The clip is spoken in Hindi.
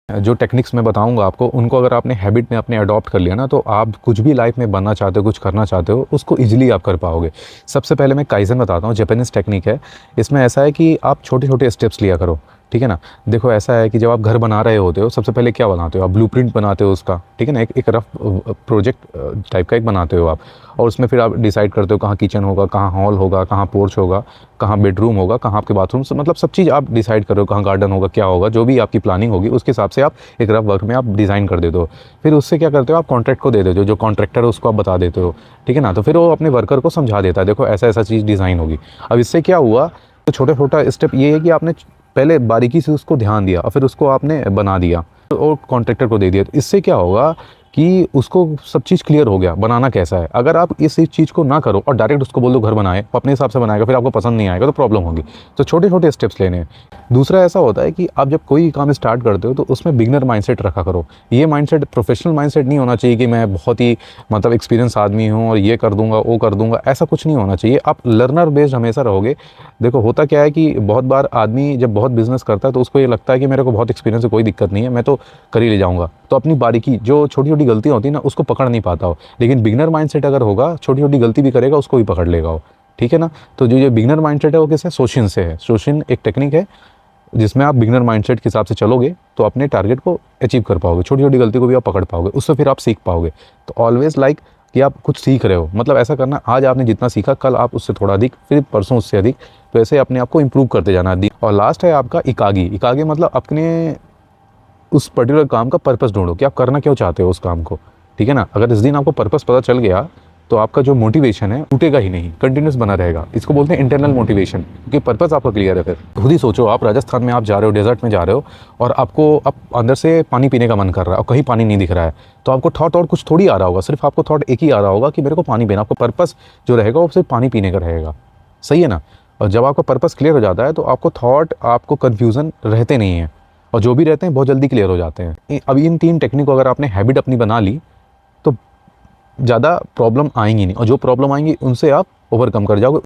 जो टेक्निक्स मैं बताऊंगा आपको, उनको अगर आपने हैबिट में अपने अडॉप्ट कर लिया ना, तो आप कुछ भी लाइफ में बनना चाहते हो, कुछ करना चाहते हो, उसको ईजिली आप कर पाओगे। सबसे पहले मैं काइज़न बताता हूँ, जापानीज़ टेक्निक है। इसमें ऐसा है कि आप छोटे छोटे स्टेप्स लिया करो, ठीक है ना। देखो ऐसा है कि जब आप घर बना रहे होते हो, सबसे पहले क्या बनाते हो आप? ब्लूप्रिंट बनाते हो उसका, ठीक है ना। एक रफ प्रोजेक्ट टाइप का एक बनाते हो आप, और उसमें फिर आप डिसाइड करते हो कहाँ किचन होगा, कहाँ हॉल होगा, कहाँ पोर्च होगा, कहाँ बेडरूम होगा, कहाँ आपके बाथरूम, मतलब सब चीज़ आप डिसाइड करो, कहाँ गार्डन होगा, क्या होगा, जो भी आपकी प्लानिंग होगी उसके हिसाब से आप एक रफ वर्क में आप डिज़ाइन कर देते हो। फिर उससे क्या करते हो आप? कॉन्ट्रैक्ट को दे देते हो, जो कॉन्ट्रैक्टर है उसको आप बता देते हो, ठीक है ना। तो फिर वो अपने वर्कर को समझा देता है, देखो ऐसा ऐसा चीज़ डिज़ाइन होगी। अब इससे क्या हुआ, तो छोटा छोटा स्टेप ये है कि आपने पहले बारीकी से उसको ध्यान दिया और फिर उसको आपने बना दिया और कॉन्ट्रैक्टर को दे दिया। तो इससे क्या होगा कि उसको सब चीज़ क्लियर हो गया बनाना कैसा है। अगर आप इस चीज़ को ना करो और डायरेक्ट उसको बोल दो घर बनाए, वो अपने हिसाब से बनाएगा, फिर आपको पसंद नहीं आएगा तो प्रॉब्लम होगी। तो छोटे छोटे स्टेप्स लेने हैं। दूसरा ऐसा होता है कि आप जब कोई काम स्टार्ट करते हो तो उसमें बिगनर माइंडसेट रखा करो। ये माइंडसेट प्रोफेशनल माइंडसेट नहीं होना चाहिए कि मैं बहुत ही मतलब एक्सपीरियंस आदमी हूँ और ये कर दूंगा वो कर दूंगा, ऐसा कुछ नहीं होना चाहिए। आप लर्नर बेस्ड हमेशा रहोगे। देखो होता क्या है कि बहुत बार आदमी जब बहुत बिजनेस करता है तो उसको ये लगता है कि मेरे को बहुत एक्सपीरियंस है, कोई दिक्कत नहीं है, मैं तो कर ही ले जाऊंगा। तो अपनी बारीकी जो छोटी छोटी गलतियाँ होती है ना, उसको पकड़ नहीं पाता हो। लेकिन बिगनर माइंडसेट अगर होगा, छोटी छोटी गलती भी करेगा उसको भी पकड़ लेगा वो, ठीक है ना। तो जो ये बिगनर माइंडसेट है वो किससे? शोशिन से है। शोशिन एक टेक्निक है जिसमें आप बिगनर माइंडसेट के हिसाब से चलोगे तो अपने टारगेट को अचीव कर पाओगे, छोटी छोटी गलती को भी आप पकड़ पाओगे, उससे फिर आप सीख पाओगे। तो ऑलवेज लाइक कि आप कुछ सीख रहे हो, मतलब ऐसा करना, आज आपने जितना सीखा कल आप उससे थोड़ा अधिक, फिर परसों उससे अधिक, तो ऐसे अपने आप को इम्प्रूव करते जाना। और लास्ट है आपका इकागी। इकागी मतलब अपने उस पर्टिकुलर काम का पर्पस ढूंढो कि आप करना क्यों चाहते हो उस काम को, ठीक है ना। अगर इस दिन आपको पर्पस पता चल गया तो आपका जो मोटिवेशन है टूटेगा ही नहीं, कंटिन्यूस बना रहेगा। इसको बोलते हैं इंटरनल मोटिवेशन, क्योंकि पर्पस आपका क्लियर है। फिर खुद ही सोचो, आप राजस्थान में आप जा रहे हो, डेजर्ट में जा रहे हो, और आपको अब अंदर से पानी पीने का मन कर रहा है और कहीं पानी नहीं दिख रहा है, तो आपको थॉट और कुछ थोड़ी आ रहा होगा, सिर्फ आपको थॉट एक ही आ रहा होगा कि मेरे को पानी पीना। आपको पर्पस जो रहेगा वो सिर्फ पानी पीने का रहेगा, सही है ना। और जब आपका पर्पस क्लियर हो जाता है तो आपको थॉट, आपको कन्फ्यूज़न रहते नहीं हैं, और जो भी रहते हैं बहुत जल्दी क्लियर हो जाते हैं। अब इन 3 टेक्निक को अगर आपने हैबिट अपनी बना ली तो ज़्यादा प्रॉब्लम आएंगी नहीं, और जो प्रॉब्लम आएंगी उनसे आप ओवरकम कर जाओगे।